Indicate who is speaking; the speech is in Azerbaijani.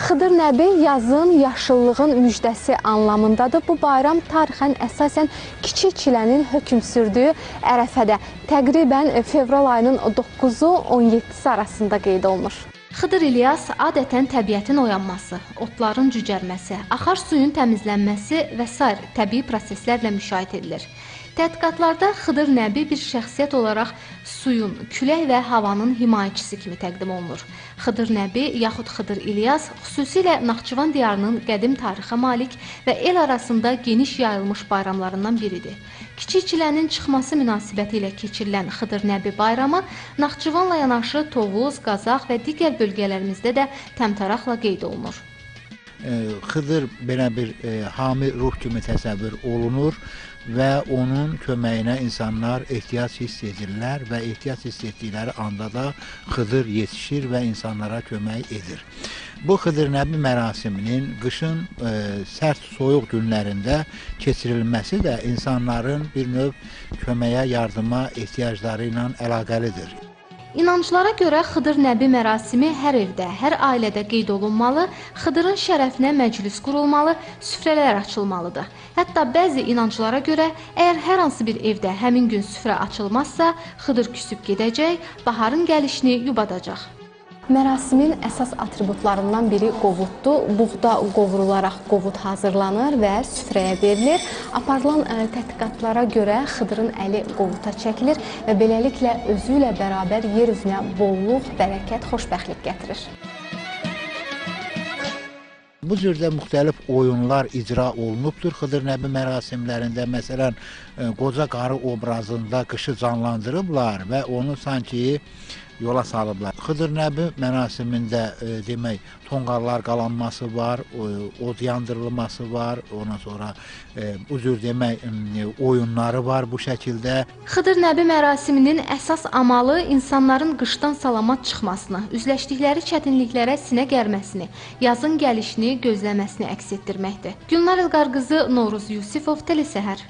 Speaker 1: Xıdır Nəbi yazın, yaşıllığın müjdəsi anlamındadır. Bu bayram tarixən əsasən Kiçik Çilənin hökm sürdüyü Ərəfədə təqribən fevral ayının 9-u 17-si arasında qeyd olunur. Xıdır İlyas adətən təbiətin oyanması, otların cücərməsi, axar suyun təmizlənməsi və s. təbii proseslərlə müşahidə edilir. Tədqiqatlarda Xıdır Nəbi bir şəxsiyyət olaraq suyun, külək və havanın himayəçisi kimi təqdim olunur. Xıdır Nəbi yaxud Xıdır İlyas xüsusilə Naxçıvan diyarının qədim tarixə malik və el arasında geniş yayılmış bayramlarından biridir. Kiçik Çilənin çıxması münasibəti ilə keçirilən Xıdır Nəbi bayramı Naxçıvanla yanaşı Tovuz, Qazax və digər bölgələrimizdə də təmtəraqla qeyd olunur.
Speaker 2: Xıdır belə bir hami ruh kimi təsəvvür olunur və onun köməyinə insanlar ehtiyac hiss edirlər və ehtiyac hiss etdikləri anda da Xıdır yetişir və insanlara kömək edir. Bu Xıdır Nəbi mərasiminin qışın sərt, soyuq günlərində keçirilməsi də insanların bir növ köməyə, yardıma ehtiyacları ilə əlaqəlidir.
Speaker 1: İnanclara görə Xıdır Nəbi mərasimi hər evdə, hər ailədə qeyd olunmalı, Xıdırın şərəfinə məclis qurulmalı, süfrələr açılmalıdır. Hətta bəzi inanclara görə, əgər hər hansı bir evdə həmin gün süfrə açılmazsa, Xıdır küsüb gedəcək, baharın gəlişini yubadacaq. Mərasimin əsas atributlarından biri qovuddur. Buğda qovurularaq qovud hazırlanır və süfrəyə verilir. Aparılan tədqiqatlara görə Xıdırın əli qovuda çəkilir və beləliklə özü ilə bərabər yer üzünə bolluq, bərəkət, xoşbəxtlik gətirir.
Speaker 2: Bu cürdə müxtəlif oyunlar icra olunubdur Xıdır Nəbi mərasimlərində. Məsələn, qoca qarı obrazında qışı canlandırıblar və onu sanki yola salıblar. Xıdır Nəbi mərasimində demək, tonqallar qalanması var, od yandırılması var, ondan sonra bu cür demək oyunları var bu şəkildə.
Speaker 1: Xıdır Nəbi mərasiminin əsas amalı insanların qışdan salamat çıxmasını, üzləşdikləri çətinliklərə sinə gərməsini, yazın gəlişini gözləməsini əks etdirməkdir. Gülnar İlqar qızı, Novruz Yusifov, Telesəhər.